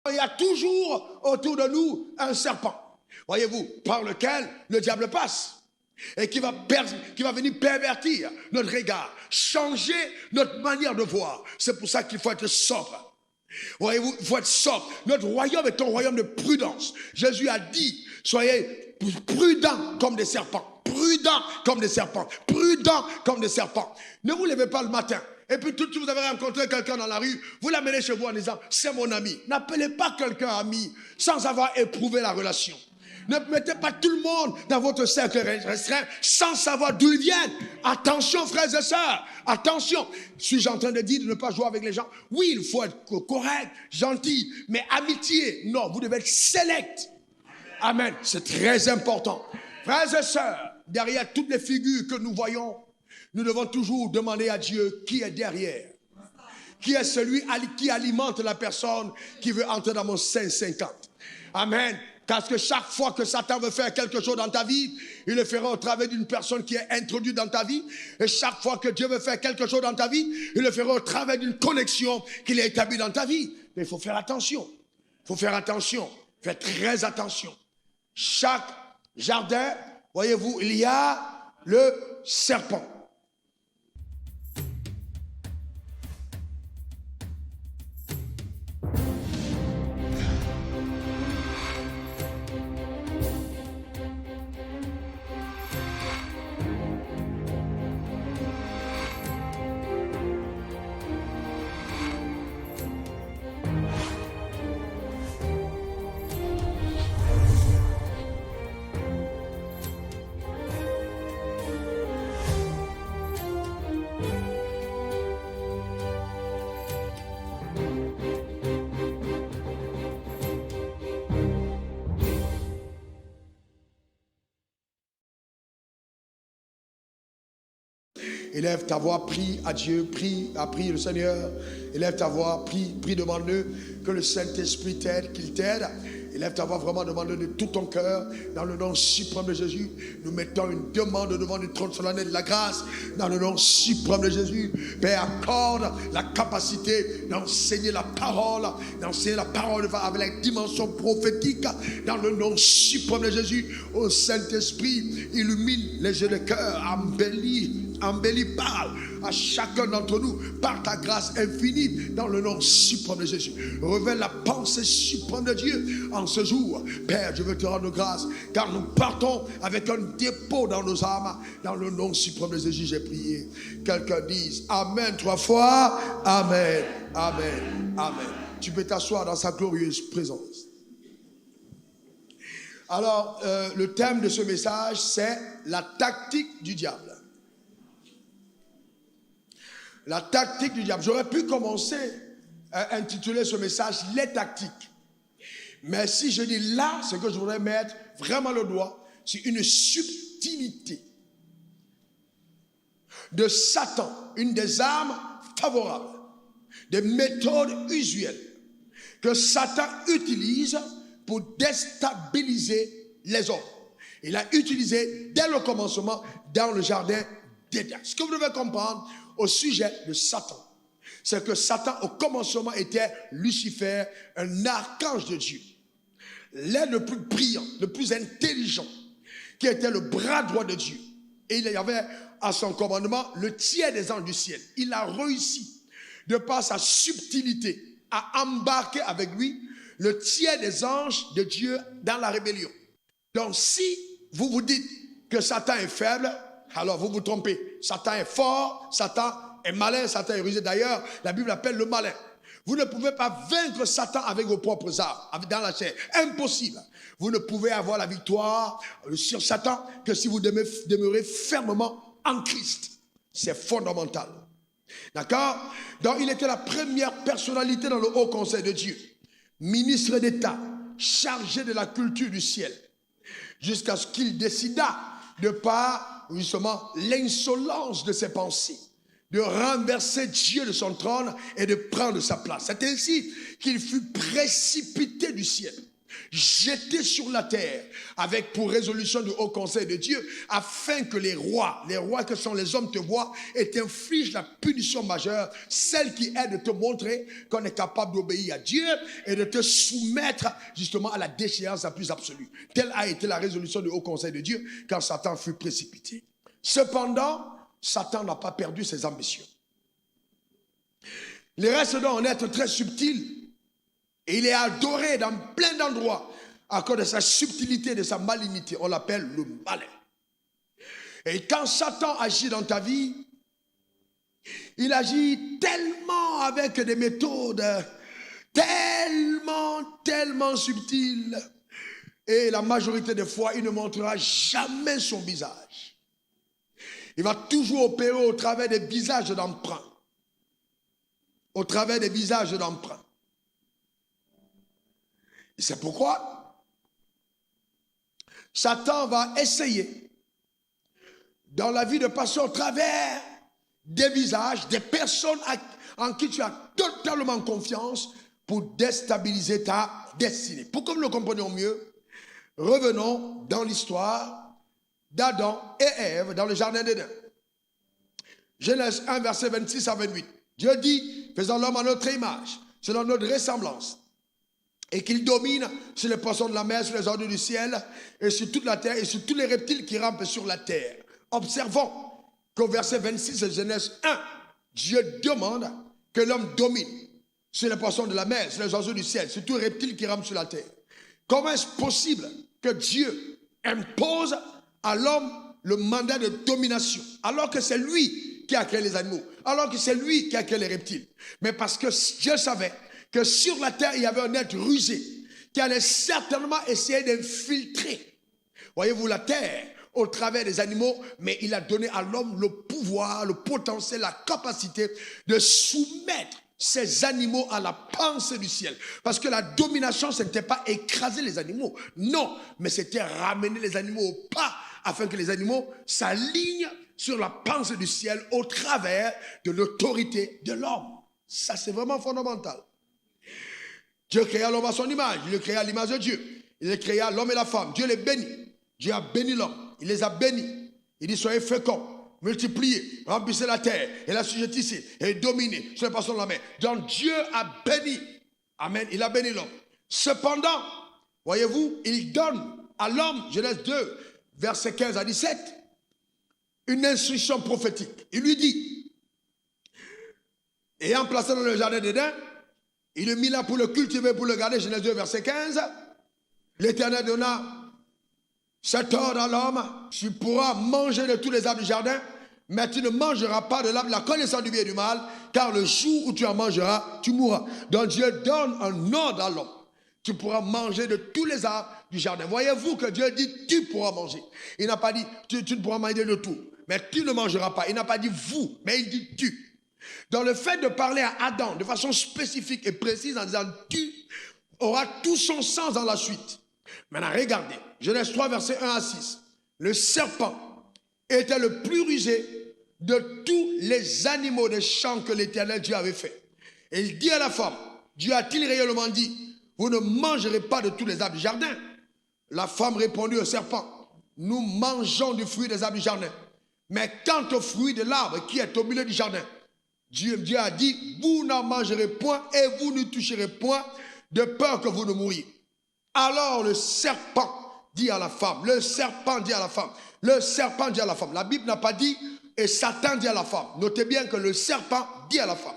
Il y a toujours autour de nous un serpent, voyez-vous, par lequel le diable passe. Et qui va venir pervertir notre regard, changer notre manière de voir. C'est pour ça qu'il faut être sobre. Voyez-vous, il faut être sobre. Notre royaume est un royaume de prudence. Jésus a dit, soyez prudents comme des serpents. Prudents comme des serpents. Prudents comme des serpents. Ne vous levez pas le matin. Et puis tout de suite, vous avez rencontré quelqu'un dans la rue, vous l'amenez chez vous en disant, c'est mon ami. N'appelez pas quelqu'un ami sans avoir éprouvé la relation. Ne mettez pas tout le monde dans votre cercle restreint sans savoir d'où ils viennent. Attention, frères et sœurs, attention. Suis-je en train de dire de ne pas jouer avec les gens? Oui, il faut être correct, gentil, mais amitié, non, vous devez être select. Amen, c'est très important. Frères et sœurs, derrière toutes les figures que nous voyons, nous devons toujours demander à Dieu qui est derrière. Qui est celui qui alimente la personne qui veut entrer dans mon 550. Amen. Parce que chaque fois que Satan veut faire quelque chose dans ta vie, il le fera au travers d'une personne qui est introduite dans ta vie. Et chaque fois que Dieu veut faire quelque chose dans ta vie, il le fera au travers d'une connexion qu'il a établie dans ta vie. Mais il faut faire attention. Il faut faire attention. Faites très attention. Chaque jardin, voyez-vous, il y a le serpent. Élève ta voix, prie à Dieu, prie le Seigneur. Élève ta voix, prie, demande-le que le Saint-Esprit t'aide, qu'il t'aide. Élève ta voix, vraiment, demande-le de tout ton cœur. Dans le nom suprême de Jésus, nous mettons une demande devant le trône solennel de la grâce. Dans le nom suprême de Jésus, Père, accorde la capacité d'enseigner la parole avec la dimension prophétique. Dans le nom suprême de Jésus, au Saint-Esprit, illumine les yeux de cœur, embellis, parle à chacun d'entre nous par ta grâce infinie dans le nom suprême de Jésus. Révèle la pensée suprême de Dieu en ce jour. Père, je veux te rendre grâce car nous partons avec un dépôt dans nos âmes. Dans le nom suprême de Jésus, j'ai prié. Quelqu'un dise Amen 3 fois. Amen, Amen, Amen. Tu peux t'asseoir dans sa glorieuse présence. Alors, le thème de ce message, c'est la tactique du diable. La tactique du diable. J'aurais pu commencer à intituler ce message « Les tactiques ». Mais si je dis là, c'est que je voudrais mettre vraiment le doigt sur une subtilité de Satan, une des armes favorables, des méthodes usuelles que Satan utilise pour déstabiliser les hommes. Il a utilisé dès le commencement dans le jardin d'Éden. Ce que vous devez comprendre au sujet de Satan, c'est que Satan au commencement était Lucifer, un archange de Dieu, l'être le plus brillant, le plus intelligent, qui était le bras droit de Dieu. Et il y avait à son commandement le tiers des anges du ciel. Il a réussi, de par sa subtilité, à embarquer avec lui le tiers des anges de Dieu dans la rébellion. Donc si vous vous dites que Satan est faible, alors vous vous trompez. Satan est fort, Satan est malin, Satan est rusé. D'ailleurs, la Bible l'appelle le malin. Vous ne pouvez pas vaincre Satan avec vos propres armes, dans la chair. Impossible. Vous ne pouvez avoir la victoire sur Satan que si vous demeurez fermement en Christ. C'est fondamental. D'accord? Donc, il était la première personnalité dans le haut conseil de Dieu. Ministre d'État, chargé de la culture du ciel. Jusqu'à ce qu'il décida, de par, justement, l'insolence de ses pensées, de renverser Dieu de son trône et de prendre sa place. C'est ainsi qu'il fut précipité du ciel. jetés sur la terre, avec pour résolution du haut conseil de Dieu, afin que les rois que sont les hommes te voient et t'infligent la punition majeure, celle qui est de te montrer qu'on est capable d'obéir à Dieu et de te soumettre justement à la déchéance la plus absolue. Telle a été la résolution du haut conseil de Dieu quand Satan fut précipité. Cependant, Satan n'a pas perdu ses ambitions. Il reste donc un être très subtil. Et il est adoré dans plein d'endroits à cause de sa subtilité, de sa malignité. On l'appelle le malin. Et quand Satan agit dans ta vie, il agit tellement avec des méthodes tellement subtiles. Et la majorité des fois, il ne montrera jamais son visage. Il va toujours opérer au travers des visages d'emprunt. Au travers des visages d'emprunt. Et c'est pourquoi Satan va essayer dans la vie de passer au travers des visages, des personnes en qui tu as totalement confiance pour déstabiliser ta destinée. Pour que nous le comprenions mieux, revenons dans l'histoire d'Adam et Ève dans le jardin d'Éden. Genèse 1, verset 26 à 28. Dieu dit, faisons l'homme à notre image, selon notre ressemblance, et qu'il domine sur les poissons de la mer, sur les ordures du ciel, et sur toute la terre, et sur tous les reptiles qui rampent sur la terre. Observons qu'au verset 26 de Genèse 1, Dieu demande que l'homme domine sur les poissons de la mer, sur les oiseaux du ciel, sur tous les reptiles qui rampent sur la terre. Comment est-ce possible que Dieu impose à l'homme le mandat de domination, alors que c'est lui qui a créé les animaux, alors que c'est lui qui a créé les reptiles? Mais parce que Dieu savait que sur la terre, il y avait un être rusé qui allait certainement essayer d'infiltrer, voyez-vous, la terre au travers des animaux, mais il a donné à l'homme le pouvoir, le potentiel, la capacité de soumettre ces animaux à la pensée du ciel. Parce que la domination, ce n'était pas écraser les animaux, non, mais c'était ramener les animaux au pas, afin que les animaux s'alignent sur la pensée du ciel au travers de l'autorité de l'homme. Ça, c'est vraiment fondamental. Dieu créa l'homme à son image, il le créa à l'image de Dieu. Il le créa l'homme et la femme. Dieu les bénit. Dieu a béni l'homme. Il les a bénis. Il dit, soyez féconds, multipliez, remplissez la terre et la sujettissez et dominez sur les poissons de la mer. Donc Dieu a béni. Amen. Il a béni l'homme. Cependant, voyez-vous, il donne à l'homme, Genèse 2, versets 15 à 17, une instruction prophétique. Il lui dit, ayant placé dans le jardin d'Éden, il le mit là pour le cultiver, pour le garder, Genèse 2, verset 15. L'Éternel donna cet ordre à l'homme, tu pourras manger de tous les arbres du jardin, mais tu ne mangeras pas de l'arbre de la connaissance du bien et du mal, car le jour où tu en mangeras, tu mourras. Donc Dieu donne un ordre à l'homme. Tu pourras manger de tous les arbres du jardin. Voyez-vous que Dieu dit, tu pourras manger. Il n'a pas dit, tu ne pourras manger de tout, mais tu ne mangeras pas. Il n'a pas dit vous, mais il dit tu. Dans le fait de parler à Adam de façon spécifique et précise en disant tu, aura tout son sens dans la suite. Maintenant, regardez, Genèse 3, verset 1 à 6. Le serpent était le plus rusé de tous les animaux des champs que l'Éternel Dieu avait fait. Et il dit à la femme, Dieu a-t-il réellement dit, vous ne mangerez pas de tous les arbres du jardin? La femme répondit au serpent, nous mangeons du fruit des arbres du jardin. Mais quant au fruit de l'arbre qui est au milieu du jardin, Dieu a dit, vous n'en mangerez point et vous ne toucherez point de peur que vous ne mouriez. Alors le serpent dit à la femme, la Bible n'a pas dit et Satan dit à la femme. Notez bien que le serpent dit à la femme,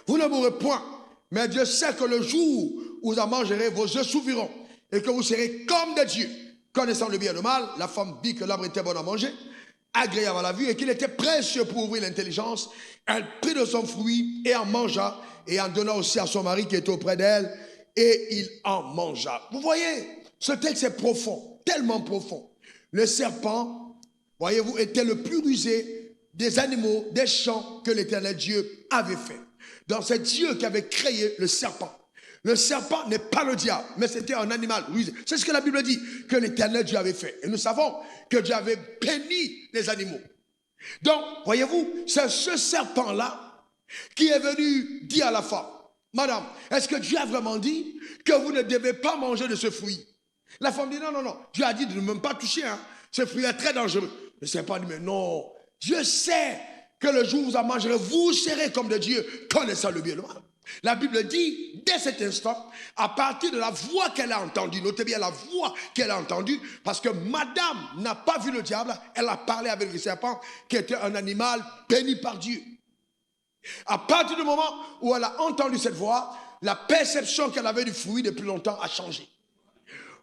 vous ne mourrez point, mais Dieu sait que le jour où vous en mangerez, vos yeux s'ouvriront et que vous serez comme des dieux, connaissant le bien et le mal. La femme vit que l'arbre était bon à manger, agréable à la vue et qu'il était précieux pour ouvrir l'intelligence. Elle prit de son fruit et en mangea et en donna aussi à son mari qui était auprès d'elle et il en mangea. Vous voyez, ce texte est profond, tellement profond. Le serpent, voyez-vous, était le plus rusé des animaux, des champs que l'Éternel Dieu avait fait. Donc c'est Dieu qui avait créé le serpent. Le serpent n'est pas le diable, mais c'était un animal rusé. C'est ce que la Bible dit, que l'Éternel Dieu avait fait. Et nous savons que Dieu avait béni les animaux. Donc, voyez-vous, c'est ce serpent-là qui est venu dire à la femme, Madame, est-ce que Dieu a vraiment dit que vous ne devez pas manger de ce fruit? La femme dit non, non, non. Dieu a dit de ne même pas toucher. Hein. Ce fruit est très dangereux. Le serpent dit mais non. Dieu sait que le jour où vous en mangerez, vous serez comme de Dieu, connaissant le bien et le mal. La Bible dit, dès cet instant, à partir de la voix qu'elle a entendue, notez bien la voix qu'elle a entendue, parce que madame n'a pas vu le diable, elle a parlé avec le serpent, qui était un animal béni par Dieu. À partir du moment où elle a entendu cette voix, la perception qu'elle avait du fruit depuis longtemps a changé.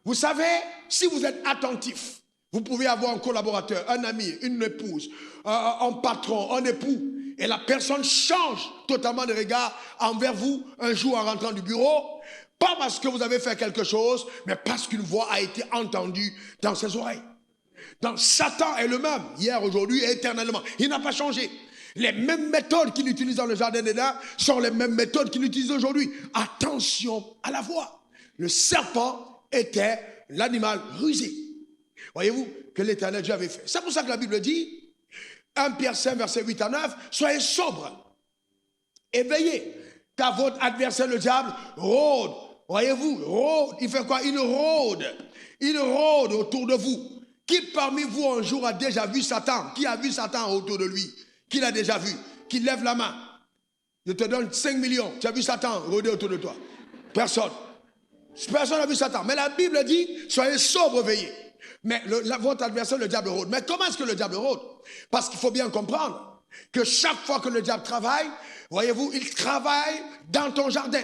Vous savez, si vous êtes attentif, vous pouvez avoir un collaborateur, un ami, une épouse, un patron, un époux, et la personne change totalement de regard envers vous un jour en rentrant du bureau, pas parce que vous avez fait quelque chose, mais parce qu'une voix a été entendue dans ses oreilles. Donc Satan est le même, hier, aujourd'hui et éternellement. Il n'a pas changé. Les mêmes méthodes qu'il utilise dans le jardin d'Éden sont les mêmes méthodes qu'il utilise aujourd'hui. Attention à la voix. Le serpent était l'animal rusé. Voyez-vous que l'Éternel Dieu avait fait. C'est pour ça que la Bible dit, 1 Pierre 5, verset 8 à 9, soyez sobres, éveillés, car votre adversaire le diable rôde. Voyez-vous, rôde, il fait quoi? Il rôde autour de vous. Qui parmi vous un jour a déjà vu Satan? Qui a vu Satan autour de lui? Qui l'a déjà vu? Qui lève la main? Je te donne 5 millions. Tu as vu Satan rôder autour de toi? Personne. Personne n'a vu Satan. Mais la Bible dit, soyez sobres, veillez. Mais votre adversaire, le diable rôde. Mais comment est-ce que le diable rôde? Parce qu'il faut bien comprendre que chaque fois que le diable travaille, voyez-vous, il travaille dans ton jardin.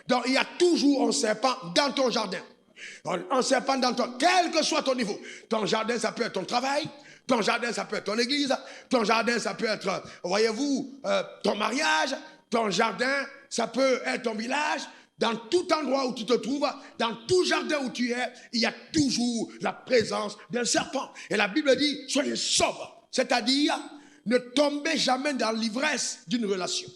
Donc il y a toujours un serpent dans ton jardin. Un serpent dans ton... Quel que soit ton niveau. Ton jardin, ça peut être ton travail. Ton jardin, ça peut être ton église. Ton jardin, ça peut être, voyez-vous, ton mariage. Ton jardin, ça peut être ton village. Dans tout endroit où tu te trouves, dans tout jardin où tu es, il y a toujours la présence d'un serpent. Et la Bible dit, soyez sobres. C'est-à-dire, ne tombez jamais dans l'ivresse d'une relation.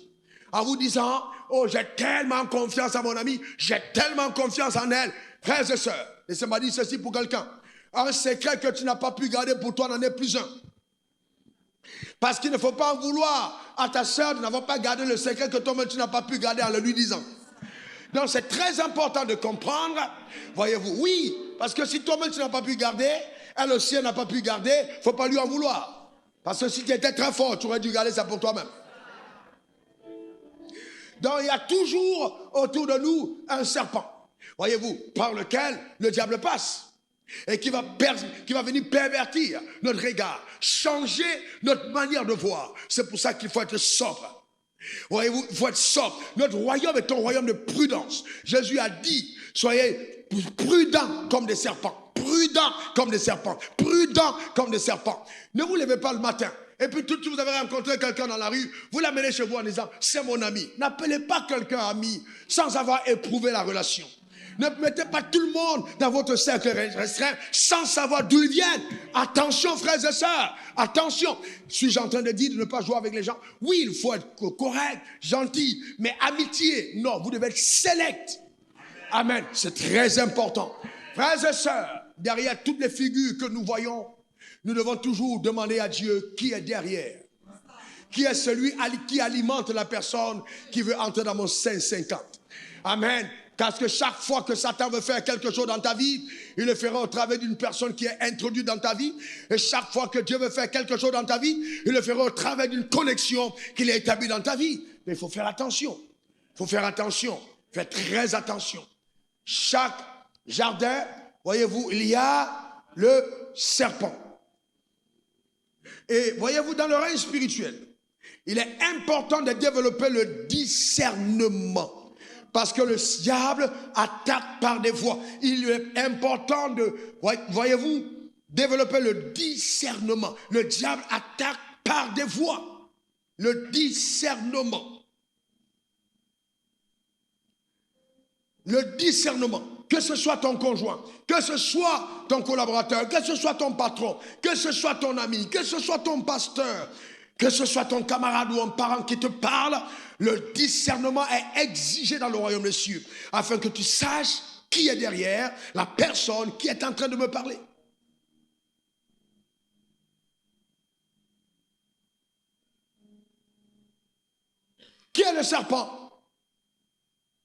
En vous disant, oh, j'ai tellement confiance en mon ami, j'ai tellement confiance en elle. Frères et sœurs, laissez-moi dire ceci pour quelqu'un. Un secret que tu n'as pas pu garder pour toi n'en est plus un. Parce qu'il ne faut pas en vouloir à ta sœur de n'avoir pas gardé le secret que toi-même tu n'as pas pu garder en le lui disant. Donc c'est très important de comprendre, voyez-vous, oui, parce que si toi-même tu n'as pas pu garder, elle aussi elle n'a pas pu garder, il ne faut pas lui en vouloir. Parce que si tu étais très fort, tu aurais dû garder ça pour toi-même. Donc il y a toujours autour de nous un serpent, voyez-vous, par lequel le diable passe. Et qui va venir pervertir notre regard, changer notre manière de voir. C'est pour ça qu'il faut être sobre. Voyez-vous, il faut être sobre. Notre royaume est un royaume de prudence. Jésus a dit, soyez prudents comme des serpents. Prudents comme des serpents. Prudents comme des serpents. Ne vous levez pas le matin. Et puis tout de suite, vous avez rencontré quelqu'un dans la rue, vous l'amenez chez vous en disant, c'est mon ami. N'appelez pas quelqu'un ami sans avoir éprouvé la relation. Ne mettez pas tout le monde dans votre cercle restreint sans savoir d'où ils viennent. Attention, frères et sœurs, attention. Suis-je en train de dire de ne pas jouer avec les gens? Oui, il faut être correct, gentil, mais amitié, non, vous devez être select. Amen, c'est très important. Frères et sœurs, derrière toutes les figures que nous voyons, nous devons toujours demander à Dieu qui est derrière. Qui est celui qui alimente la personne qui veut entrer dans mon 550. Amen. Parce que chaque fois que Satan veut faire quelque chose dans ta vie, il le fera au travers d'une personne qui est introduite dans ta vie. Et chaque fois que Dieu veut faire quelque chose dans ta vie, il le fera au travers d'une connexion qu'il a établie dans ta vie. Mais il faut faire attention. Il faut faire attention. Faites très attention. Chaque jardin, voyez-vous, il y a le serpent. Et voyez-vous, dans le règne spirituel, il est important de développer le discernement. Parce que le diable attaque par des voies. Il est important de, voyez-vous, développer le discernement. Le diable attaque par des voies. Le discernement. Le discernement. Que ce soit ton conjoint, que ce soit ton collaborateur, que ce soit ton patron, que ce soit ton ami, que ce soit ton pasteur, que ce soit ton camarade ou un parent qui te parle, le discernement est exigé dans le royaume des cieux, afin que tu saches qui est derrière la personne qui est en train de me parler. Qui est le serpent?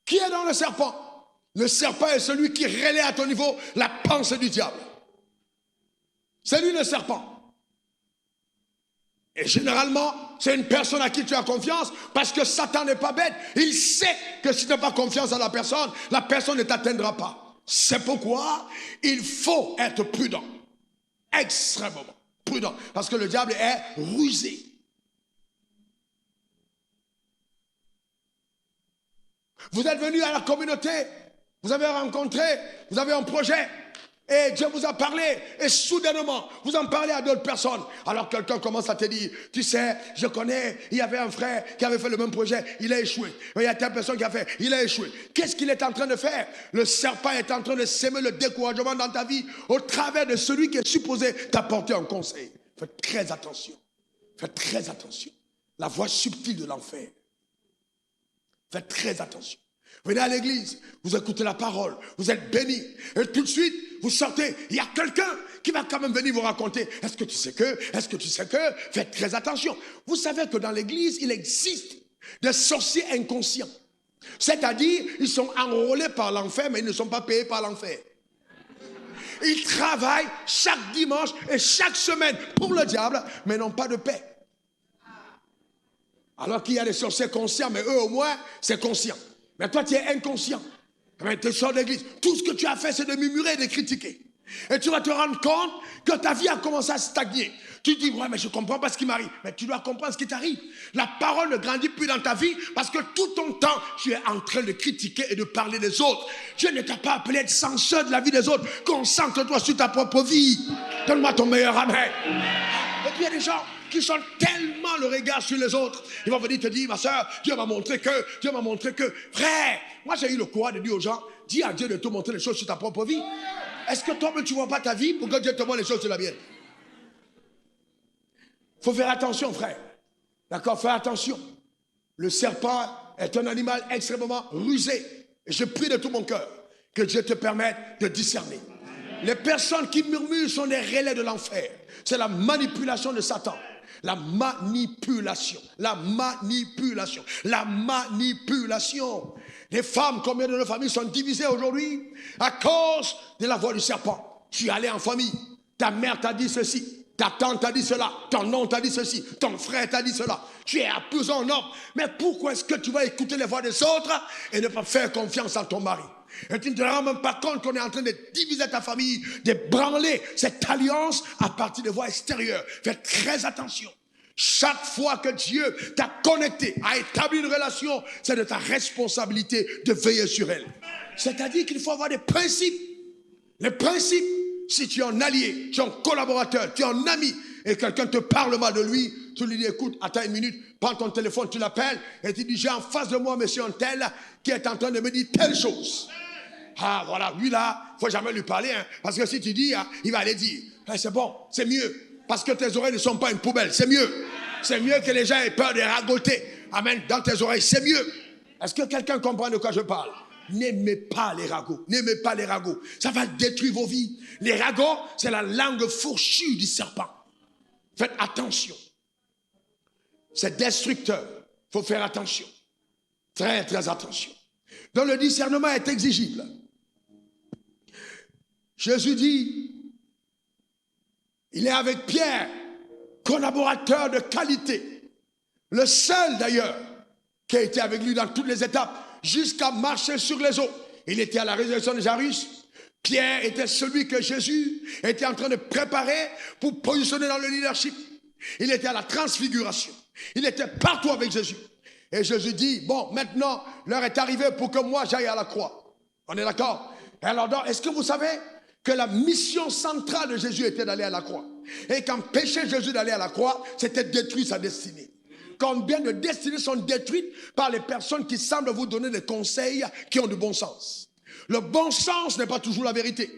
Qui est dans le serpent? Le serpent est celui qui relaie à ton niveau la pensée du diable. C'est lui le serpent. Et généralement, c'est une personne à qui tu as confiance parce que Satan n'est pas bête. Il sait que si tu n'as pas confiance en la personne ne t'atteindra pas. C'est pourquoi il faut être prudent. Extrêmement prudent. Parce que le diable est rusé. Vous êtes venu à la communauté, vous avez rencontré, vous avez un projet. Et Dieu vous a parlé, et soudainement, vous en parlez à d'autres personnes. Alors quelqu'un commence à te dire, tu sais, je connais, il y avait un frère qui avait fait le même projet, il a échoué. Il y a telle personne qui a fait, il a échoué. Qu'est-ce qu'il est en train de faire? Le serpent est en train de s'aimer le découragement dans ta vie au travers de celui qui est supposé t'apporter un conseil. Faites très attention. Faites très attention. La voix subtile de l'enfer. Faites très attention. Venez à l'église, vous écoutez la parole, vous êtes bénis. Et tout de suite, vous sortez, il y a quelqu'un qui va quand même venir vous raconter. Est-ce que tu sais que? Est-ce que tu sais que? Faites très attention. Vous savez que dans l'église, il existe des sorciers inconscients. C'est-à-dire, ils sont enrôlés par l'enfer, mais ils ne sont pas payés par l'enfer. Ils travaillent chaque dimanche et chaque semaine pour le diable, mais n'ont pas de paix. Alors qu'il y a des sorciers conscients, mais eux au moins, c'est conscient. Mais toi, tu es inconscient. Tu sors de l'église. Tout ce que tu as fait, c'est de murmurer et de critiquer. Et tu vas te rendre compte que ta vie a commencé à stagner. Tu dis, ouais, mais je ne comprends pas ce qui m'arrive. Mais tu dois comprendre ce qui t'arrive. La parole ne grandit plus dans ta vie parce que tout ton temps, tu es en train de critiquer et de parler des autres. Dieu ne t'a pas appelé à être censeur de la vie des autres. Concentre-toi sur ta propre vie. Donne-moi ton meilleur amen. Et puis il y a des gens qui sont tellement le regard sur les autres. Ils vont venir te dire, ma soeur, Dieu m'a montré que. Frère, moi j'ai eu le courage de dire aux gens, dis à Dieu de te montrer les choses sur ta propre vie. Est-ce que toi-même tu ne vois pas ta vie pour que Dieu te montre les choses sur la mienne? Il faut faire attention, frère. D'accord, faire attention. Le serpent est un animal extrêmement rusé. Et je prie de tout mon cœur que Dieu te permette de discerner. Les personnes qui murmurent sont des relais de l'enfer. C'est la manipulation de Satan. La manipulation. La manipulation. La manipulation. Les femmes, combien de nos familles sont divisées aujourd'hui à cause de la voix du serpent. Tu es allé en famille. Ta mère t'a dit ceci. Ta tante t'a dit cela. Ton oncle t'a dit ceci. Ton frère t'a dit cela. Tu es accusé en homme. Mais pourquoi est-ce que tu vas écouter les voix des autres et ne pas faire confiance en ton mari? Et tu ne te rends même pas compte qu'on est en train de diviser ta famille, de branler cette alliance à partir de voies extérieures. Fais très attention. Chaque fois que Dieu t'a connecté, a établi une relation, c'est de ta responsabilité de veiller sur elle. C'est-à-dire qu'il faut avoir des principes. Les principes, si tu es un allié, tu es un collaborateur, tu es un ami, et quelqu'un te parle mal de lui, tu lui dis, écoute, attends une minute, prends ton téléphone, tu l'appelles, et tu dis, j'ai en face de moi monsieur un tel qui est en train de me dire telle chose. Ah voilà, lui là, il ne faut jamais lui parler, hein, parce que si tu dis, hein, il va aller dire, hey, c'est bon, c'est mieux, parce que tes oreilles ne sont pas une poubelle, c'est mieux. C'est mieux que les gens aient peur de ragoter. Amen, dans tes oreilles, c'est mieux. Est-ce que quelqu'un comprend de quoi je parle? N'aimez pas les ragots, n'aimez pas les ragots. Ça va détruire vos vies. Les ragots, c'est la langue fourchue du serpent. Faites attention. C'est destructeur. Il faut faire attention. Très, très attention. Donc le discernement est exigible. Jésus dit, il est avec Pierre, collaborateur de qualité. Le seul d'ailleurs qui a été avec lui dans toutes les étapes, jusqu'à marcher sur les eaux. Il était à la résurrection de Jairus. Pierre était celui que Jésus était en train de préparer pour positionner dans le leadership. Il était à la transfiguration. Il était partout avec Jésus. Et Jésus dit, bon, maintenant, l'heure est arrivée pour que moi j'aille à la croix. On est d'accord? Et alors, est-ce que vous savez que la mission centrale de Jésus était d'aller à la croix? Et qu'empêcher Jésus d'aller à la croix, c'était détruire sa destinée. Combien de destinées sont détruites par les personnes qui semblent vous donner des conseils qui ont du bon sens? Le bon sens n'est pas toujours la vérité.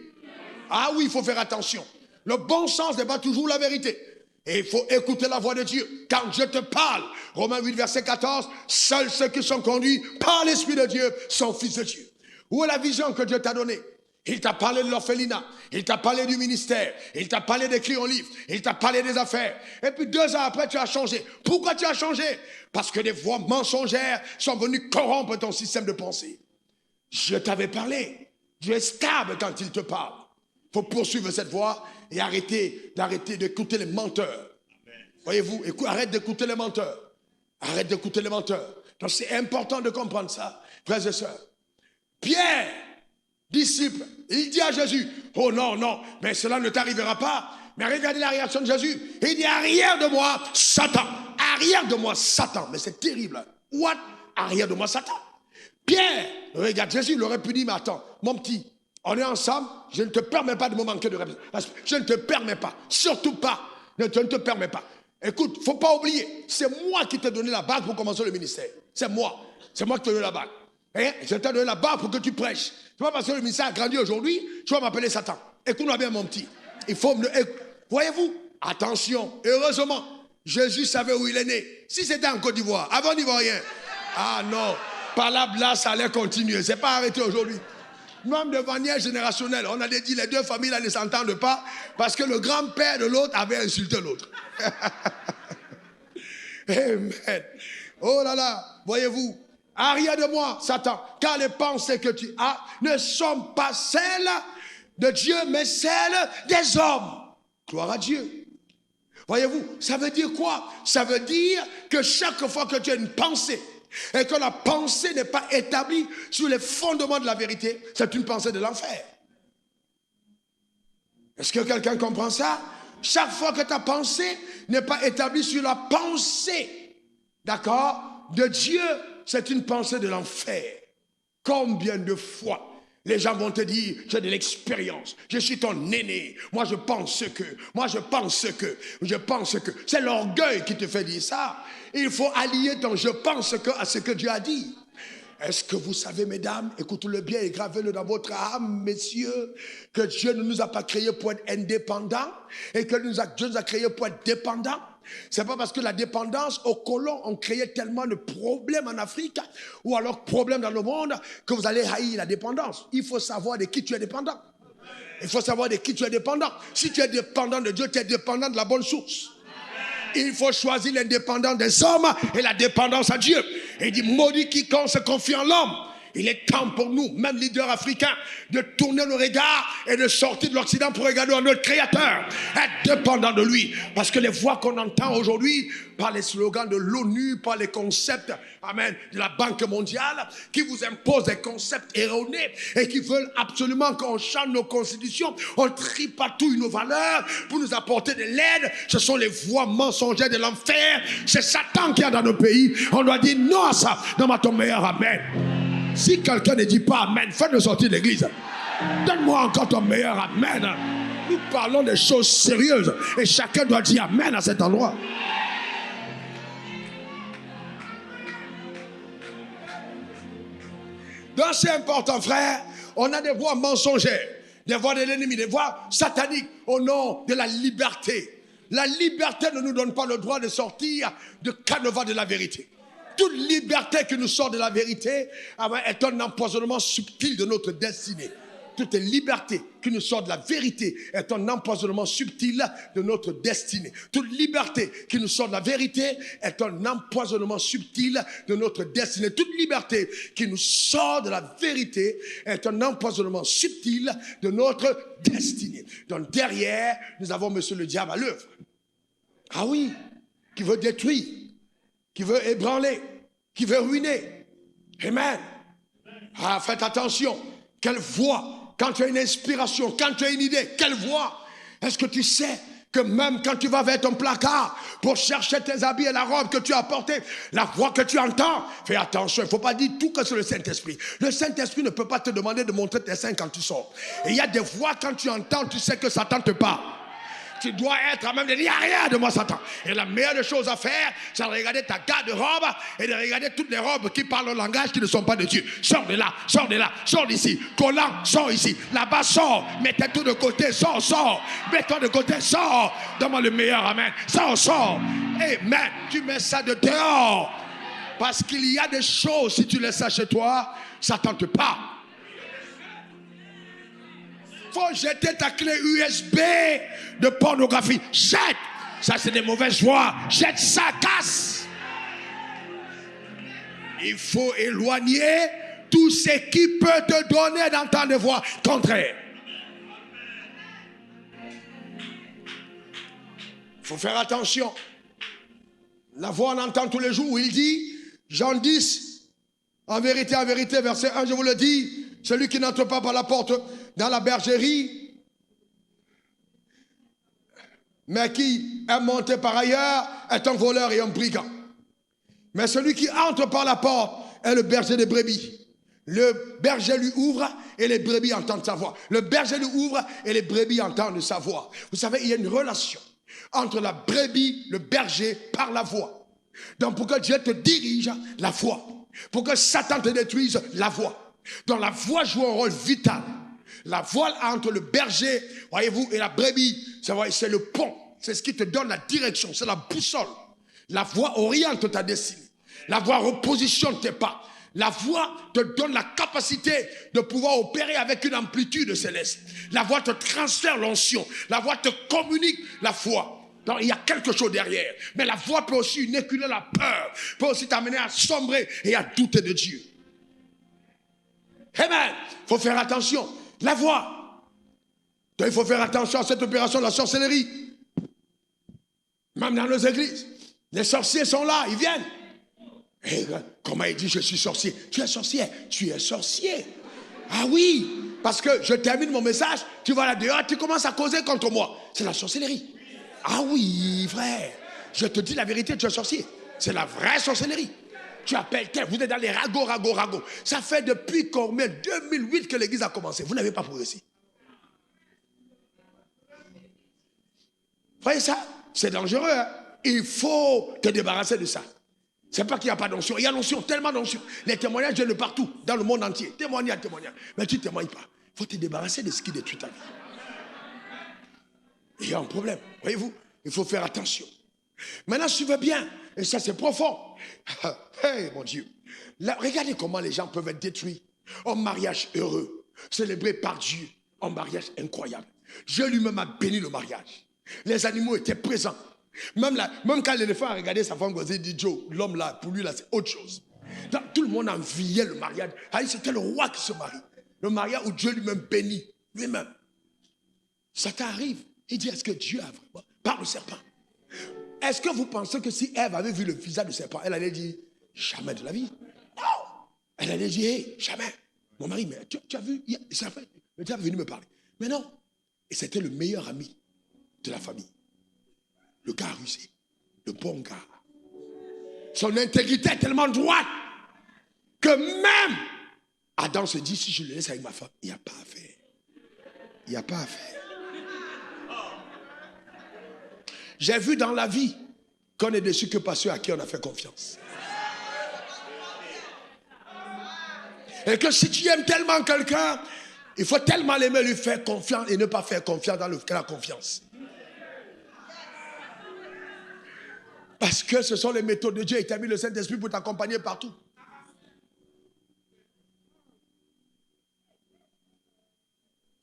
Ah oui, il faut faire attention. Le bon sens n'est pas toujours la vérité. Et il faut écouter la voix de Dieu. Quand je te parle, Romains 8, verset 14, seuls ceux qui sont conduits par l'Esprit de Dieu sont fils de Dieu. Où est la vision que Dieu t'a donnée? Il t'a parlé de l'orphelinat, il t'a parlé du ministère, il t'a parlé d'écrire un livre, il t'a parlé des affaires. Et puis 2 ans après, tu as changé. Pourquoi tu as changé? Parce que des voix mensongères sont venues corrompre ton système de pensée. Je t'avais parlé. Dieu est stable quand il te parle. Il faut poursuivre cette voie et arrêter d'écouter les menteurs. Voyez-vous, arrête d'écouter les menteurs. Arrête d'écouter les menteurs. Donc c'est important de comprendre ça, frères et sœurs. Pierre, disciple, il dit à Jésus, oh non, non, mais cela ne t'arrivera pas. Mais regardez la réaction de Jésus. Il dit, arrière de moi, Satan. Arrière de moi, Satan. Mais c'est terrible. What? Arrière de moi, Satan. Pierre, regarde, Jésus, il aurait pu dire, mais attends, mon petit, on est ensemble, je ne te permets pas de me manquer de respect. Je ne te permets pas, surtout pas. Je ne te permets pas. Écoute, il ne faut pas oublier, c'est moi qui t'ai donné la bague pour commencer le ministère. C'est moi qui t'ai donné la bague. Hein? Je t'ai donné la bague pour que tu prêches. C'est pas parce que le ministère a grandi aujourd'hui, tu vas m'appeler Satan. Écoute-moi bien, mon petit. Il faut me... Voyez-vous, attention, heureusement, Jésus savait où il est né. Si c'était en Côte d'Ivoire, avant d'Ivoirien, ah non, par là, ça allait continuer. C'est pas arrêté aujourd'hui. Même de manière générationnelle, on a dit les deux familles là ne s'entendent pas parce que le grand-père de l'autre avait insulté l'autre. Amen. Oh là là, voyez-vous, arrière de moi, Satan, car les pensées que tu as ne sont pas celles de Dieu, mais celles des hommes. Gloire à Dieu. Voyez-vous, ça veut dire quoi? Ça veut dire que chaque fois que tu as une pensée, et que la pensée n'est pas établie sur les fondements de la vérité, c'est une pensée de l'enfer. Est-ce que quelqu'un comprend ça? Chaque fois que ta pensée n'est pas établie sur la pensée, d'accord, de Dieu, c'est une pensée de l'enfer. Combien de fois les gens vont te dire, j'ai de l'expérience, je suis ton aîné, moi je pense que. C'est l'orgueil qui te fait dire ça. Il faut allier ton je pense que à ce que Dieu a dit. Est-ce que vous savez, mesdames, écoutez-le bien et gravez-le dans votre âme, messieurs, que Dieu ne nous a pas créés pour être indépendants et que Dieu nous a créés pour être dépendants? C'est pas parce que la dépendance aux colons ont créé tellement de problèmes en Afrique ou alors problèmes dans le monde que vous allez haïr la dépendance. Il faut savoir de qui tu es dépendant. Il faut savoir de qui tu es dépendant. Si tu es dépendant de Dieu, tu es dépendant de la bonne source. Il faut choisir l'indépendance des hommes et la dépendance à Dieu. Et il dit, maudit quiconque se confie en l'homme. Il est temps pour nous, même leaders africains, de tourner nos regards et de sortir de l'Occident pour regarder notre Créateur. Être dépendant de lui. Parce que les voix qu'on entend aujourd'hui, par les slogans de l'ONU, par les concepts, amen, de la Banque mondiale, qui vous imposent des concepts erronés et qui veulent absolument qu'on change nos constitutions, on tripatouille nos valeurs pour nous apporter de l'aide. Ce sont les voix mensongères de l'enfer. C'est Satan qui est dans nos pays. On doit dire non à ça. Donne-moi ton meilleur amen. Si quelqu'un ne dit pas amen, faites-le sortir de l'église. Donne-moi encore ton meilleur amen. Nous parlons des choses sérieuses et chacun doit dire amen à cet endroit. Donc c'est important, frère. On a des voix mensongères, des voix de l'ennemi, des voix sataniques au nom de la liberté. La liberté ne nous donne pas le droit de sortir du canevas de la vérité. Toute liberté qui nous sort de la vérité est un empoisonnement subtil de notre destinée. Toute liberté qui nous sort de la vérité est un empoisonnement subtil de notre destinée. Toute liberté qui nous sort de la vérité est un empoisonnement subtil de notre destinée. Toute liberté qui nous sort de la vérité est un empoisonnement subtil de notre destinée. Donc derrière, nous avons monsieur le diable à l'œuvre. Ah oui, qui veut détruire, qui veut ébranler, qui veut ruiner. Amen. Ah, faites attention. Quelle voix, quand tu as une inspiration, quand tu as une idée, quelle voix? Est-ce que tu sais que même quand tu vas vers ton placard pour chercher tes habits et la robe que tu as portée, la voix que tu entends, fais attention, il ne faut pas dire tout que c'est le Saint-Esprit. Le Saint-Esprit ne peut pas te demander de montrer tes seins quand tu sors. Et il y a des voix quand tu entends, tu sais que Satan te parle. Tu dois être à même de dire rien de moi Satan. Et la meilleure des choses à faire, c'est de regarder ta garde-robe et de regarder toutes les robes qui parlent un langage qui ne sont pas de Dieu. Sors de là, sors d'ici. Collant, sors ici. Là-bas, sors. Mettez tout de côté, sors. Mets-toi de côté, sors. Donne-moi le meilleur, amen. Sors. Amen. Tu mets ça de dehors. Parce qu'il y a des choses, si tu laisses ça chez toi, Satan te parle. Faut jeter ta clé USB de pornographie. Jette. Ça, c'est des mauvaises voix. Jette ça, casse. Il faut éloigner tout ce qui peut te donner d'entendre des voix contraires. Il faut faire attention. La voix, on entend tous les jours où il dit, Jean 10, en vérité, verset 1, je vous le dis, celui qui n'entre pas par la porte dans la bergerie, mais qui est monté par ailleurs, est un voleur et un brigand. Mais celui qui entre par la porte est le berger des brebis. Le berger lui ouvre et les brebis entendent sa voix. Le berger lui ouvre et les brebis entendent sa voix. Vous savez, il y a une relation entre la brebis, le berger, par la voix. Donc pour que Dieu te dirige, la voix. Pour que Satan te détruise, la voix. Donc la voix joue un rôle vital. La voix entre le berger, voyez-vous, et la brebis, c'est le pont. C'est ce qui te donne la direction, c'est la boussole. La voix oriente ta destinée. La voix repositionne tes pas. La voix te donne la capacité de pouvoir opérer avec une amplitude céleste. La voix te transfère l'onction. La voix te communique la foi. Donc, il y a quelque chose derrière. Mais la voix peut aussi éculer la peur. Peut aussi t'amener à sombrer et à douter de Dieu. Amen. Il faut faire attention. La voix. Donc, il faut faire attention à cette opération de la sorcellerie. Même dans nos églises. Les sorciers sont là, ils viennent. Et comment il dit je suis sorcier? Tu es sorcier, tu es sorcier. Ah oui, parce que je termine mon message, tu vas là dehors, tu commences à causer contre moi. C'est la sorcellerie. Ah oui, frère, je te dis la vérité, tu es sorcier. C'est la vraie sorcellerie. Tu appelles tel, vous êtes dans les ragots. Ça fait depuis combien? 2008 que l'église a commencé. Vous n'avez pas progressé. Vous voyez ça? C'est dangereux, hein? Il faut te débarrasser de ça. C'est pas qu'il n'y a pas d'onction. Il y a l'onction, tellement d'onction. Les témoignages viennent de partout, dans le monde entier. Témoignage. Mais tu ne témoignes pas. Il faut te débarrasser de ce qui détruit ta vie. Il y a un problème. Voyez-vous, il faut faire attention. Maintenant, suivez bien. Et ça, c'est profond. Hey, mon Dieu. Là, regardez comment les gens peuvent être détruits. Un mariage heureux, célébré par Dieu. Un mariage incroyable. Dieu lui-même a béni le mariage. Les animaux étaient présents. Même quand l'éléphant a regardé sa femme, il dit Joe, l'homme là, pour lui là, c'est autre chose. Donc, tout le monde enviait le mariage. C'était le roi qui se marie. Le mariage où Dieu lui-même bénit, lui-même. Satan arrive, il dit est-ce que Dieu a vraiment, par le serpent. Est-ce que vous pensez que si Ève avait vu le visage du serpent, elle allait dire jamais de la vie? Non. Elle allait dire hey, jamais. Mon mari, mais tu as vu, le diable est venu me parler. Mais non. Et c'était le meilleur ami de la famille. Le gars rusé, le bon gars. Son intégrité est tellement droite que même Adam se dit, si je le laisse avec ma femme, il n'y a pas à faire. Il n'y a pas à faire. J'ai vu dans la vie qu'on est déçu que par ceux à qui on a fait confiance. Et que si tu aimes tellement quelqu'un, il faut tellement l'aimer, lui faire confiance et ne pas faire confiance dans la confiance. Parce que ce sont les méthodes de Dieu. Il t'a mis le Saint-Esprit pour t'accompagner partout.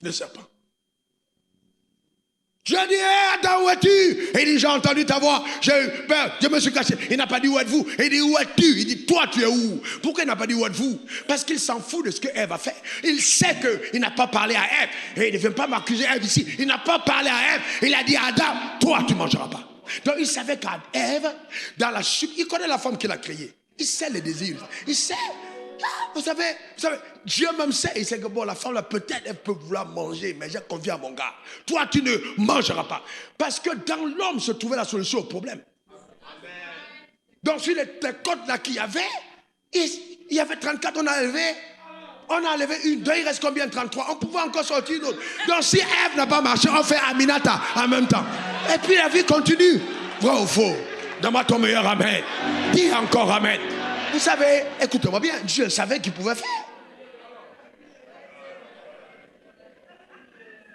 Le serpent. Dieu dit, hey, Adam, où es-tu? Et il dit, j'ai entendu ta voix, j'ai eu peur, je me suis caché. Il n'a pas dit où êtes-vous? Et il dit, où es-tu? Il dit, toi, tu es où? Pourquoi il n'a pas dit où êtes-vous? Parce qu'il s'en fout de ce que Ève a fait. Il sait qu'il n'a pas parlé à Ève. Et il ne vient pas m'accuser Ève ici. Il n'a pas parlé à Ève. Il a dit à Adam, toi, tu ne mangeras pas. Donc il savait qu'à Ève, dans la chute, il connaît la femme qu'il a créée. Il sait les désirs. Il sait. Vous savez, Dieu même sait. Il sait que bon, la femme, là, peut-être, elle peut vouloir manger, mais j'ai confié à mon gars. Toi, tu ne mangeras pas. Parce que dans l'homme se trouvait la solution au problème. Donc sur les côtes là qu'il y avait, il y avait 34, on a enlevé une, deux, il reste combien? 33. On pouvait encore sortir une autre. Donc si Ève n'a pas marché, on fait Aminata en même temps. Et puis la vie continue. Vrai ou faux? Donne-moi ton meilleur amen. Dis encore amen. Vous savez, écoutez-moi bien, Dieu savait qu'il pouvait faire.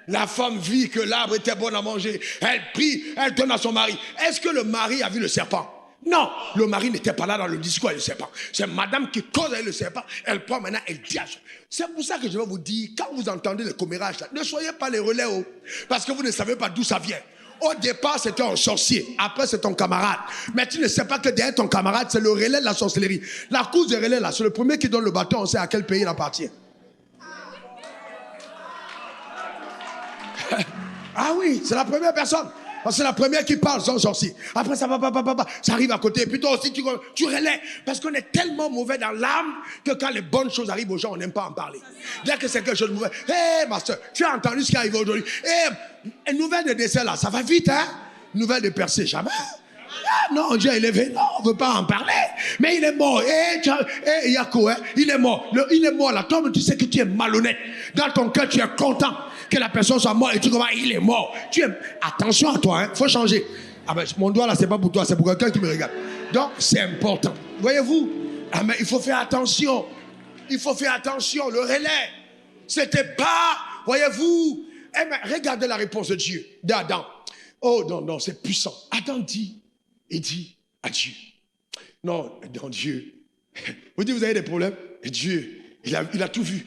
La femme vit que l'arbre était bon à manger. Elle prie, elle donne à son mari. Est-ce que le mari a vu le serpent? Non, le mari n'était pas là dans le discours avec le serpent. C'est madame qui cause avec le serpent. Elle prend maintenant, elle dit à son... C'est pour ça que je vais vous dire, quand vous entendez les commérages, ne soyez pas les relais, parce que vous ne savez pas d'où ça vient. Au départ, c'était un sorcier. Après, c'est ton camarade. Mais tu ne sais pas que derrière ton camarade, c'est le relais de la sorcellerie. La course de relais, là, c'est le premier qui donne le bâton. On sait à quel pays il appartient. Ah oui, c'est la première personne. C'est la première qui parle, son sorcier. Après, ça va, ça arrive à côté. Et puis toi aussi, tu relais. Parce qu'on est tellement mauvais dans l'âme que quand les bonnes choses arrivent aux gens, on n'aime pas en parler. Dès que c'est quelque chose de mauvais. Hé, ma soeur, tu as entendu ce qui est arrivé aujourd'hui? Hé, une nouvelle de décès là, ça va vite, hein? Nouvelle de percée, jamais. Ah, non, Dieu est élevé. Non, on ne veut pas en parler. Mais il est mort. Yako, hein? Il est mort. Il est mort là. Toi, tu sais que tu es malhonnête. Dans ton cœur, tu es content que la personne soit morte et tu comprends, il est mort. Attention à toi, il faut changer. Ah ben, mon doigt là, c'est pas pour toi, c'est pour quelqu'un qui me regarde. Donc, c'est important. Voyez-vous, mais il faut faire attention. Il faut faire attention. Le relais, c'était pas, voyez-vous, regardez la réponse de Dieu, d'Adam. Oh non, c'est puissant. Adam dit, il dit à Dieu. Non, Dieu. Vous dites, vous avez des problèmes? Et Dieu, il a tout vu.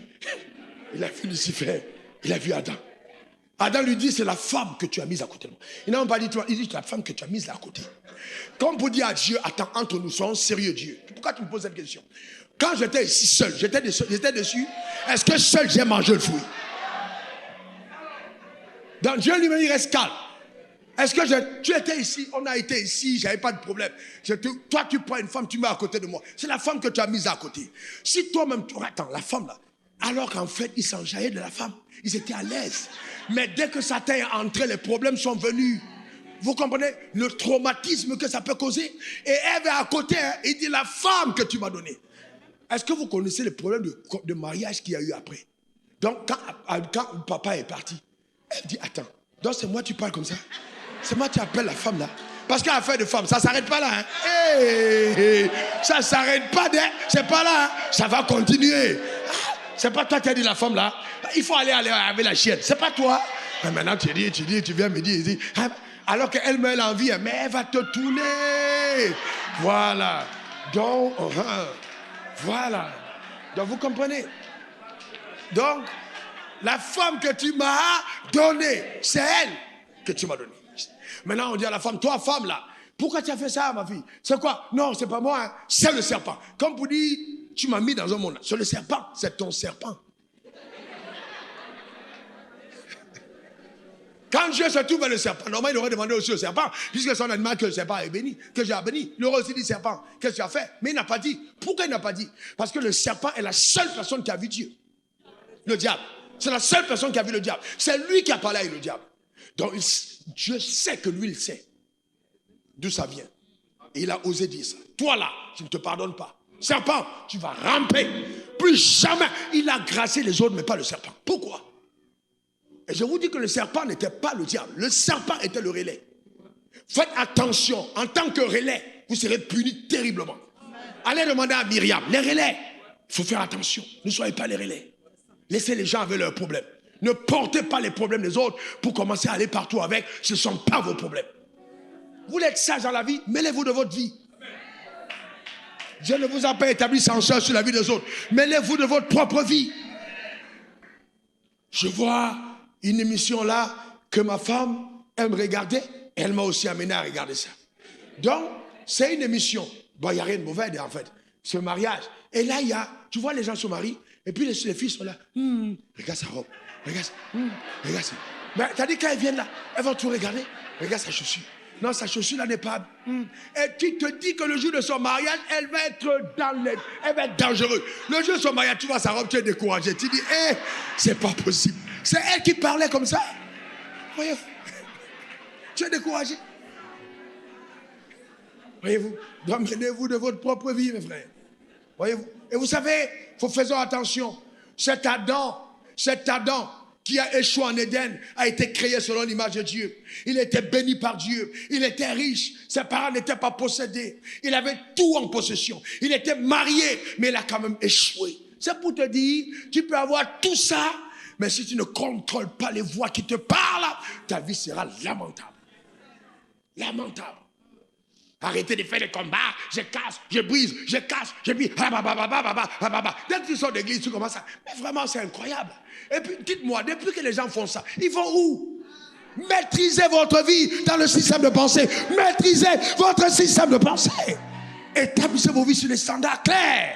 Il a vu Lucifer. Il a vu Adam. Adam lui dit, c'est la femme que tu as mise à côté de moi. Il n'a pas dit toi, il dit, c'est la femme que tu as mise là à côté. Comme pour dire à Dieu, attends, entre nous, soyons sérieux, Dieu. Pourquoi tu me poses cette question? Quand j'étais ici seul, j'étais dessus, est-ce que seul j'ai mangé le fruit? Donc Dieu lui-même, il reste calme. Est-ce que tu étais ici, on a été ici, j'avais pas de problème. Toi, tu prends une femme, tu mets à côté de moi. C'est la femme que tu as mise à côté. Si toi-même, attends, la femme là, alors qu'en fait, ils s'enjaillaient de la femme. Ils étaient à l'aise. Mais dès que Satan est entré, les problèmes sont venus. Vous comprenez le traumatisme que ça peut causer? Et Ève est à côté, hein, il dit la femme que tu m'as donnée. Est-ce que vous connaissez les problèmes de mariage qu'il y a eu après? Donc, quand papa est parti, elle dit, attends, donc c'est moi tu parles comme ça? C'est moi tu appelles la femme là? Parce qu'à affaire de femme, ça ne s'arrête pas là. Hein? Ça ne s'arrête pas, c'est pas là. Hein? Ça va continuer. C'est pas toi qui as dit la femme là. Il faut aller avec la chienne. C'est pas toi. Et maintenant tu viens me dire. Alors qu'elle me l'envie, mais elle va te tourner. Voilà. Donc, voilà. Donc vous comprenez. Donc, la femme que tu m'as donnée, c'est elle que tu m'as donnée. Maintenant on dit à la femme, toi femme là, pourquoi tu as fait ça ma fille? C'est quoi? Non, c'est pas moi, hein. C'est le serpent. Comme pour dire, tu m'as mis dans un monde. C'est le serpent, c'est ton serpent. Quand Dieu se trouve vers le serpent, normalement il aurait demandé aussi au serpent, puisque c'est un animal que le serpent est béni, que j'ai béni. Il aurait aussi dit serpent, qu'est-ce que tu as fait? Mais il n'a pas dit. Pourquoi il n'a pas dit? Parce que le serpent est la seule personne qui a vu Dieu. Le diable. C'est la seule personne qui a vu le diable. C'est lui qui a parlé avec le diable. Donc Dieu sait que lui il sait d'où ça vient. Et il a osé dire ça. Toi là, je ne te pardonne pas. Serpent, tu vas ramper. Plus jamais. Il a gracé les autres, mais pas le serpent. Pourquoi? Et je vous dis que le serpent n'était pas le diable. Le serpent était le relais. Faites attention. En tant que relais, vous serez punis terriblement. Allez demander à Myriam. Les relais, il faut faire attention. Ne soyez pas les relais. Laissez les gens avec leurs problèmes. Ne portez pas les problèmes des autres pour commencer à aller partout avec. Ce ne sont pas vos problèmes. Vous voulez être sage dans la vie, mêlez-vous de votre vie. Dieu ne vous a pas établi censeur sur la vie des autres. Mêlez-vous de votre propre vie. Je vois une émission là que ma femme aime regarder. Elle m'a aussi amené à regarder ça. Donc, c'est une émission. Bon, il n'y a rien de mauvais en fait. Ce mariage. Et là, tu vois les gens se marient. Et puis les filles sont là. Regarde sa robe. Regarde ça. Regarde ça. Mais t'as dit quand elles viennent là, elles vont tout regarder. Regarde sa chaussure. Non, sa chaussure là n'est pas. Et tu te dis que le jour de son mariage, elle va être elle va être dangereuse. Le jour de son mariage, tu vois sa robe, tu es découragé. Tu dis, c'est pas possible. C'est elle qui parlait comme ça. Voyez-vous. Tu es découragé. Voyez-vous. Ramenez-vous de votre propre vie, mes frères. Voyez-vous. Et vous savez, faisons attention. Cet Adam qui a échoué en Éden a été créé selon l'image de Dieu. Il était béni par Dieu. Il était riche. Ses parents n'étaient pas possédés. Il avait tout en possession. Il était marié, mais il a quand même échoué. C'est pour te dire, tu peux avoir tout ça, mais si tu ne contrôles pas les voix qui te parlent, ta vie sera lamentable. Lamentable. Arrêtez de faire des combats, je casse, je brise, je casse, je brise. Dès que tu sors d'église, tu commences à... Mais vraiment, c'est incroyable. Et puis, dites-moi, depuis que les gens font ça, ils vont où? Maîtrisez votre vie dans le système de pensée. Maîtrisez votre système de pensée. Établissez vos vies sur des standards clairs.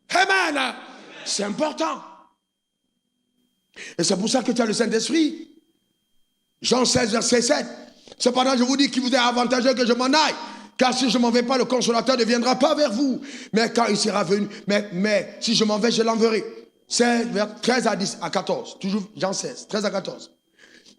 Amen. C'est important. Et c'est pour ça que tu as le Saint-Esprit. Jean 16, verset 7. Cependant, je vous dis qu'il vous est avantageux que je m'en aille. Car si je ne m'en vais pas, le Consolateur ne viendra pas vers vous. Mais quand il sera venu, mais si je m'en vais, je l'enverrai. C'est vers 13 à 14. Toujours Jean 16, 13 à 14.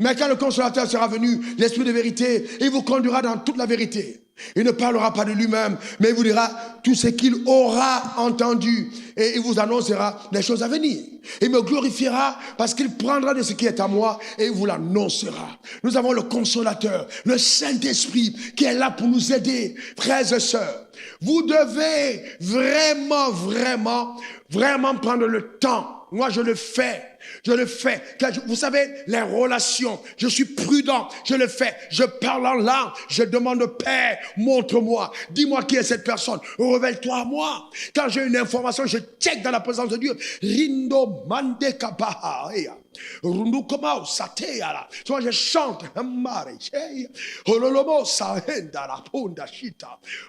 Mais quand le Consolateur sera venu, l'Esprit de vérité, il vous conduira dans toute la vérité. Il ne parlera pas de lui-même, mais il vous dira tout ce qu'il aura entendu. Et il vous annoncera les choses à venir. Il me glorifiera parce qu'il prendra de ce qui est à moi et il vous l'annoncera. Nous avons le Consolateur, le Saint-Esprit qui est là pour nous aider. Frères et sœurs, vous devez vraiment prendre le temps. Moi, je le fais. Vous savez, les relations, je suis prudent, je le fais. Je parle en langue, je demande Père, montre-moi, dis-moi qui est cette personne, révèle-toi à moi. Quand j'ai une information, je check dans la présence de Dieu. Rindo mande kapaha. Rundu komao sateala. Soit je chante.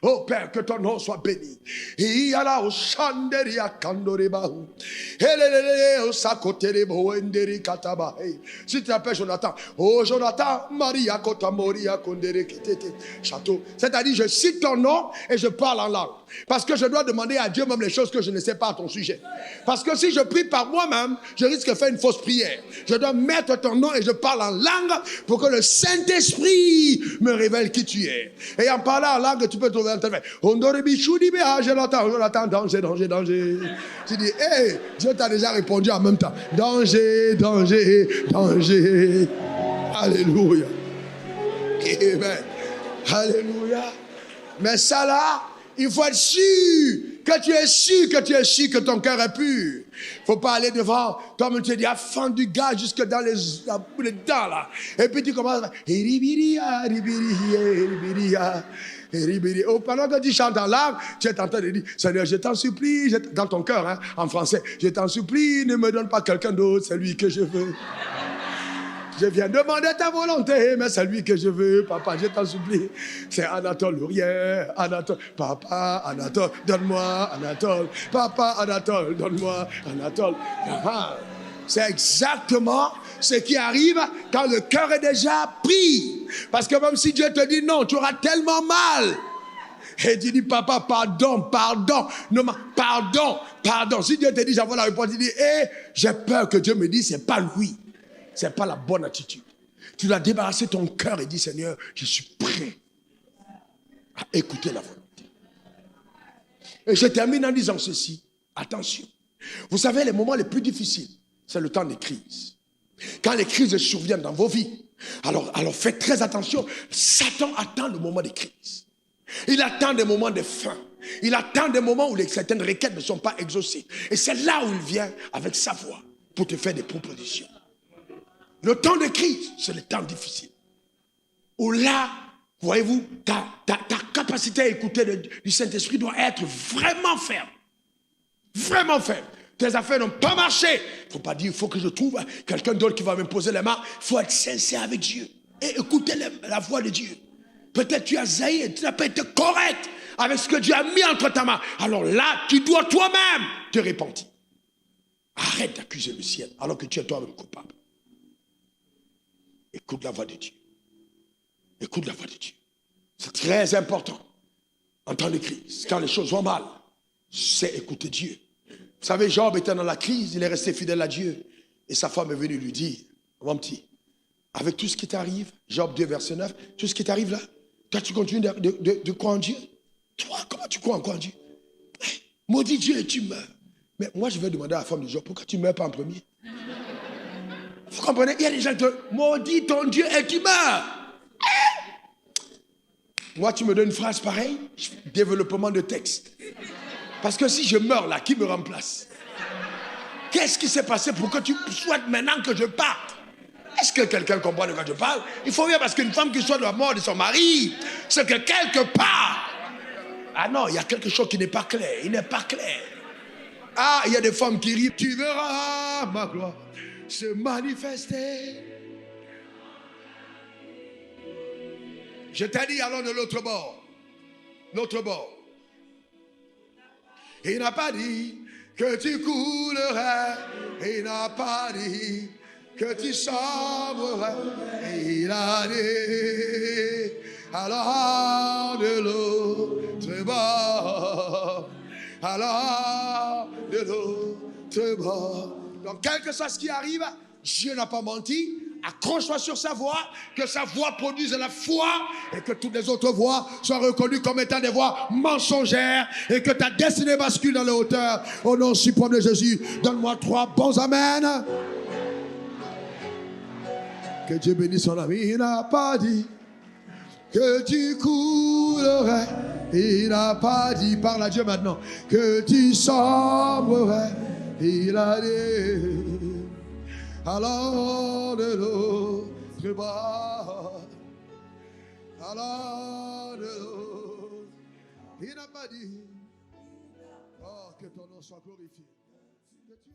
Oh Père, que ton nom soit béni. Si tu t'appelles Jonathan, oh Jonathan, Maria Kotamoria Kondere Kitete Château. C'est-à-dire, je cite ton nom et je parle en langue. Parce que je dois demander à Dieu même les choses que je ne sais pas à ton sujet. Parce que si je prie par moi-même, je risque de faire une fausse prière. Je dois mettre ton nom et je parle en langue pour que le Saint-Esprit me révèle qui tu es. Et en parlant en langue, tu peux trouver un téléphone. Jonathan, danger. Tu dis, hey, Dieu t'a déjà répondu en même temps. Danger. Alléluia. Amen. Alléluia. Mais ça là, il faut être sûr que ton cœur est pur. Il ne faut pas aller devant, comme tu dis, à fendre du gaz jusque dans les dents là. Et puis tu commences à oh, pendant que tu chantes en langue, tu es en train de dire, Seigneur, je t'en supplie, dans ton cœur, hein, en français, je t'en supplie, ne me donne pas quelqu'un d'autre, c'est lui que je veux. Je viens demander ta volonté, mais c'est lui que je veux, papa, je t'en supplie. C'est Anatole Lourière, Anatole, papa, Anatole, donne-moi, Anatole, papa, Anatole, donne-moi, Anatole. C'est exactement ce qui arrive quand le cœur est déjà pris. Parce que même si Dieu te dit non, tu auras tellement mal. Et tu dis, papa, pardon. Non, pardon. Si Dieu te dit, j'envoie la réponse, tu dis, j'ai peur que Dieu me dise, c'est pas lui. C'est pas la bonne attitude. Tu dois débarrasser ton cœur et dire, Seigneur, je suis prêt à écouter la volonté. Et je termine en disant ceci. Attention. Vous savez, les moments les plus difficiles, c'est le temps des crises. Quand les crises surviennent dans vos vies, alors faites très attention. Satan attend le moment des crises. Il attend des moments de faim. Il attend des moments où certaines requêtes ne sont pas exaucées. Et c'est là où il vient avec sa voix pour te faire des propositions. Le temps de crise, c'est le temps difficile. Où là, voyez-vous, ta capacité à écouter du Saint-Esprit doit être vraiment ferme. Vraiment ferme. Tes affaires n'ont pas marché. Il ne faut pas dire, il faut que je trouve quelqu'un d'autre qui va me poser les mains. Il faut être sincère avec Dieu et écouter la voix de Dieu. Peut-être tu as zaï, tu n'as pas été correct avec ce que Dieu a mis entre ta main. Alors là, tu dois toi-même te repentir. Arrête d'accuser le ciel alors que tu es toi-même coupable. Écoute la voix de Dieu. Écoute la voix de Dieu. C'est très important. En temps de crise, quand les choses vont mal, c'est écouter Dieu. Vous savez, Job était dans la crise, il est resté fidèle à Dieu. Et sa femme est venue lui dire, mon petit, avec tout ce qui t'arrive, Job 2, verset 9, tout ce qui t'arrive là, toi tu continues de croire en Dieu. Toi, comment tu crois encore en Dieu? Maudit Dieu et tu meurs. Mais moi, je vais demander à la femme de Job, pourquoi tu ne meurs pas en premier? Vous comprenez? Il y a des gens qui disent, maudit ton Dieu et tu meurs. Moi, tu me donnes une phrase pareille, développement de texte. Parce que si je meurs là, qui me remplace? Qu'est-ce qui s'est passé pour que tu souhaites maintenant que je parte? Est-ce que quelqu'un comprend de quoi je parle? Il faut bien parce qu'une femme qui soit de la mort de son mari, c'est que quelque part... Ah non, il y a quelque chose qui n'est pas clair. Il n'est pas clair. Ah, il y a des femmes qui rient. Tu verras ma gloire. se manifester. Je t'ai dit, allons de l'autre bord. L'autre bord. Il n'a pas dit que tu coulerais. Il n'a pas dit que tu sombrerais. Il a dit, alors de l'autre bord. Alors de l'autre bord. Donc, quel que soit ce qui arrive, Dieu n'a pas menti. Accroche-toi sur sa voix, que sa voix produise la foi et que toutes les autres voix soient reconnues comme étant des voix mensongères et que ta destinée bascule dans les hauteurs. Au nom suprême de Jésus, donne-moi 3 bons amen. Que Dieu bénisse son ami. Il n'a pas dit que tu coulerais. Il n'a pas dit, parle à Dieu maintenant, que tu sombrerais. Il a dit, alors de l'autre bord, alors de l'autre, il n'a pas dit, oh, que ton nom soit glorifié. Que tu